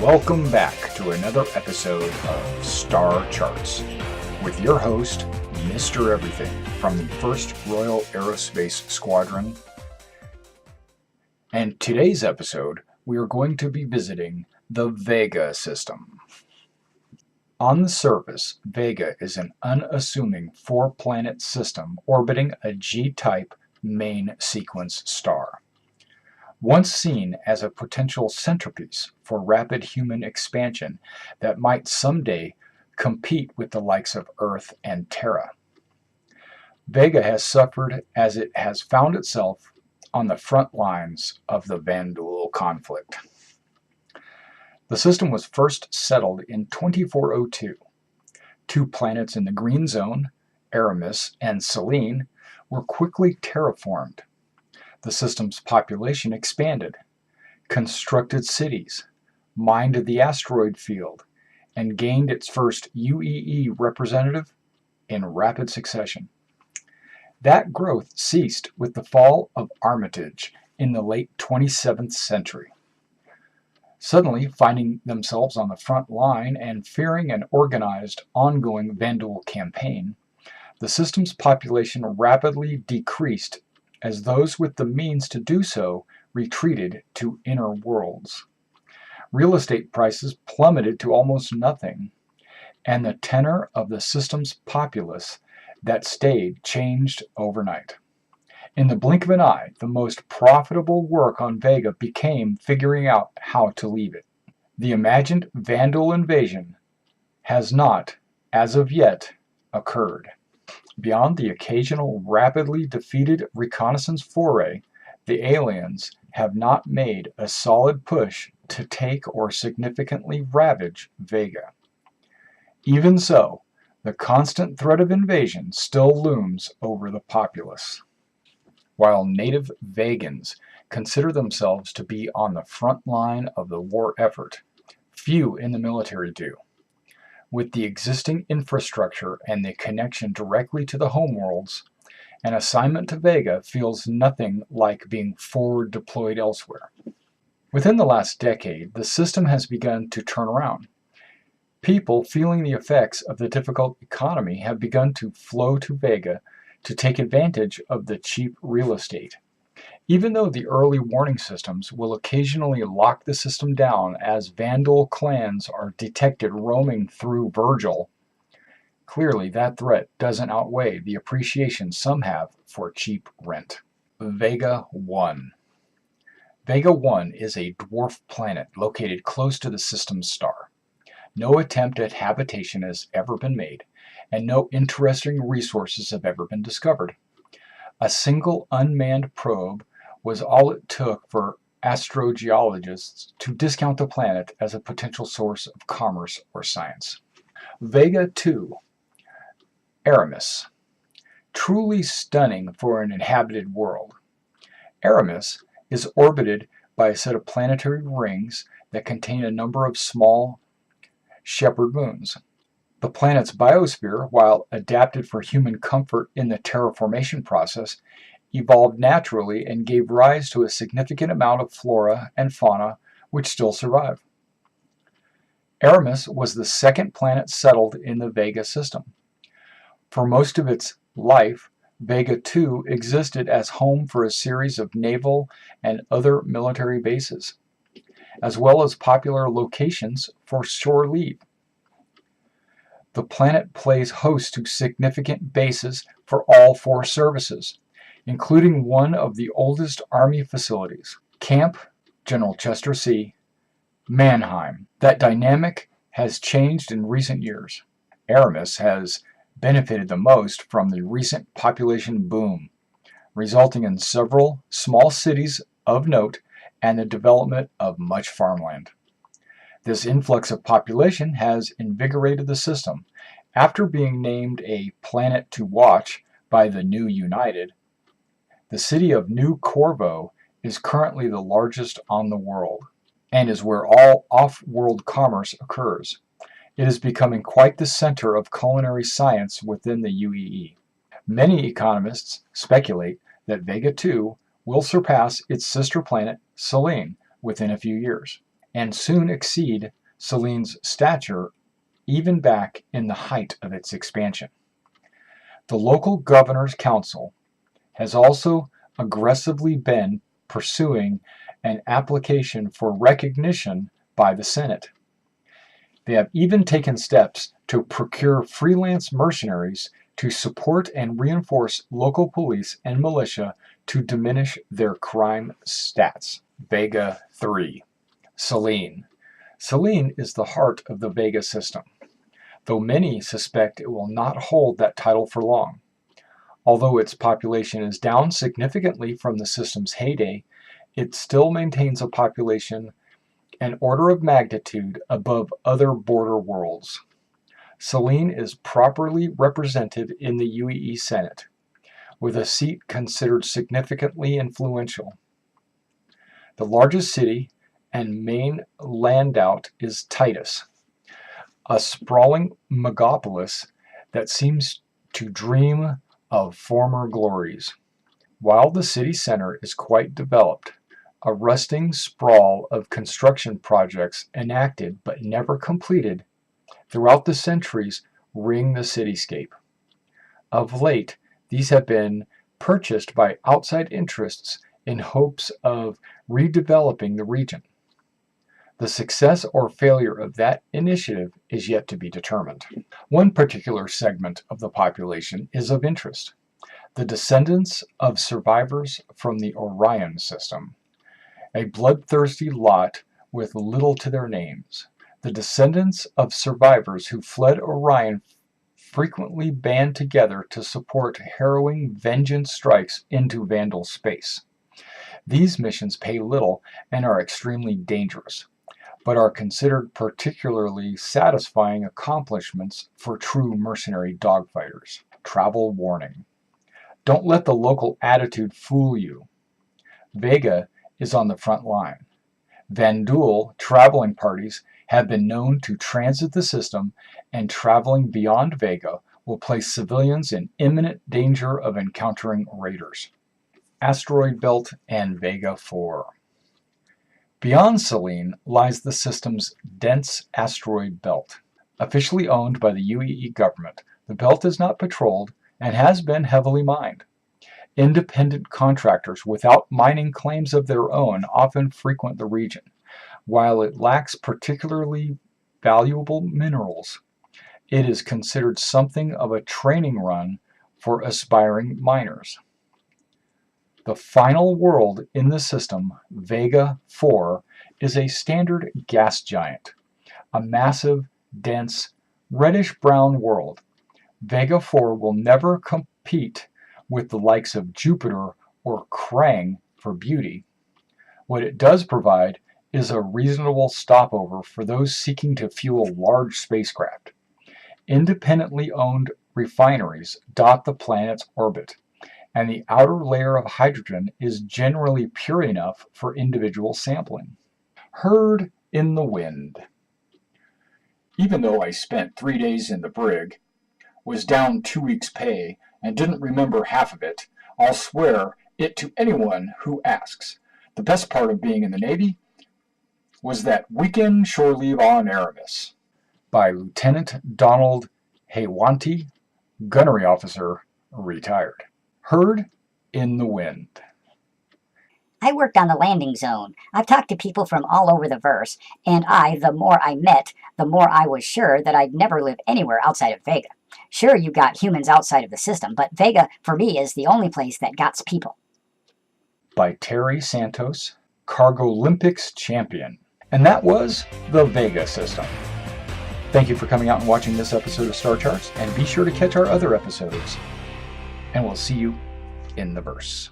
Welcome back to another episode of Star Charts with your host, Mr. Everything from the 1st Royal Aerospace Squadron. And today's episode, we are going to be visiting the Vega system. On the surface, Vega is an unassuming 4-planet system orbiting a G-type main sequence star. Once seen as a potential centerpiece for rapid human expansion that might someday compete with the likes of Earth and Terra. Vega has suffered as it has found itself on the front lines of the Vanduul conflict. The system was first settled in 2402. 2 planets in the Green Zone, Aramis and Selene, were quickly terraformed. The system's population expanded, constructed cities, mined the asteroid field, and gained its first UEE representative in rapid succession. That growth ceased with the fall of Armitage in the late 27th century. Suddenly finding themselves on the front line and fearing an organized, ongoing Vanduul campaign, the system's population rapidly decreased as those with the means to do so retreated to inner worlds. Real estate prices plummeted to almost nothing, and the tenor of the system's populace that stayed changed overnight. In the blink of an eye, the most profitable work on Vega became figuring out how to leave it. The imagined Vanduul invasion has not, as of yet, occurred. Beyond the occasional rapidly defeated reconnaissance foray, the aliens have not made a solid push to take or significantly ravage Vega. Even so, the constant threat of invasion still looms over the populace. While native Vegans consider themselves to be on the front line of the war effort, few in the military do. With the existing infrastructure and the connection directly to the homeworlds, an assignment to Vega feels nothing like being forward deployed elsewhere. Within the last decade, the system has begun to turn around. People feeling the effects of the difficult economy have begun to flow to Vega to take advantage of the cheap real estate. Even though the early warning systems will occasionally lock the system down as Vanduul clans are detected roaming through Virgil, clearly that threat doesn't outweigh the appreciation some have for cheap rent. Vega 1. Vega 1 is a dwarf planet located close to the system's star. No attempt at habitation has ever been made, and no interesting resources have ever been discovered. A single unmanned probe was all it took for astrogeologists to discount the planet as a potential source of commerce or science. Vega 2. Aramis. Truly stunning for an inhabited world. Aramis is orbited by a set of planetary rings that contain a number of small shepherd moons. The planet's biosphere, while adapted for human comfort in the terraformation process, evolved naturally and gave rise to a significant amount of flora and fauna which still survive. Aramis was the second planet settled in the Vega system. For most of its life, Vega 2 existed as home for a series of naval and other military bases, as well as popular locations for shore leave. The planet plays host to significant bases for all 4 services, including one of the oldest Army facilities, Camp General Chester C. Mannheim. That dynamic has changed in recent years. Aramis has benefited the most from the recent population boom, resulting in several small cities of note and the development of much farmland. This influx of population has invigorated the system. After being named a planet to watch by the New United, the city of New Corvo is currently the largest on the world, and is where all off-world commerce occurs. It is becoming quite the center of culinary science within the UEE. Many economists speculate that Vega 2 will surpass its sister planet, Selene, within a few years. and soon exceed Selene's stature even back in the height of its expansion. The local governor's council has also aggressively been pursuing an application for recognition by the Senate. They have even taken steps to procure freelance mercenaries to support and reinforce local police and militia to diminish their crime stats. Vega 3. Selene. Selene is the heart of the Vega system, though many suspect it will not hold that title for long. Although its population is down significantly from the system's heyday, it still maintains a population an order of magnitude above other border worlds. Selene is properly represented in the UEE Senate, with a seat considered significantly influential. The largest city and main landout is Titus, a sprawling megapolis that seems to dream of former glories. While the city center is quite developed, a rusting sprawl of construction projects enacted but never completed throughout the centuries ring the cityscape. Of late, these have been purchased by outside interests in hopes of redeveloping the region. The success or failure of that initiative is yet to be determined. One particular segment of the population is of interest: the descendants of survivors from the Orion system, a bloodthirsty lot with little to their names. The descendants of survivors who fled Orion frequently band together to support harrowing vengeance strikes into Vandal space. These missions pay little and are extremely dangerous, but are considered particularly satisfying accomplishments for true mercenary dogfighters. Travel warning. Don't let the local attitude fool you. Vega is on the front line. Vandal traveling parties have been known to transit the system, and traveling beyond Vega will place civilians in imminent danger of encountering raiders. Asteroid Belt and Vega 4. Beyond Selene lies the system's dense asteroid belt. Officially owned by the UEE government, the belt is not patrolled and has been heavily mined. Independent contractors without mining claims of their own often frequent the region. While it lacks particularly valuable minerals, it is considered something of a training run for aspiring miners. The final world in the system, Vega 4, is a standard gas giant, a massive, dense, reddish-brown world. Vega 4 will never compete with the likes of Jupiter or Krang for beauty. What it does provide is a reasonable stopover for those seeking to fuel large spacecraft. Independently owned refineries dot the planet's orbit, and the outer layer of hydrogen is generally pure enough for individual sampling. Heard in the wind. Even though I spent 3 days in the brig, was down 2 weeks' pay, and didn't remember half of it, I'll swear it to anyone who asks. The best part of being in the Navy was that weekend shore leave on Aramis. By Lieutenant Donald Haywanti, Gunnery Officer, retired. Heard in the wind. I worked on the landing zone. I've talked to people from all over the verse, and the more I met, the more I was sure that I'd never live anywhere outside of Vega. Sure, you got humans outside of the system, but Vega, for me, is the only place that got people. By Terry Santos, Cargo Olympics champion. And that was the Vega system. Thank you for coming out and watching this episode of Star Charts, and be sure to catch our other episodes. And we'll see you in the verse.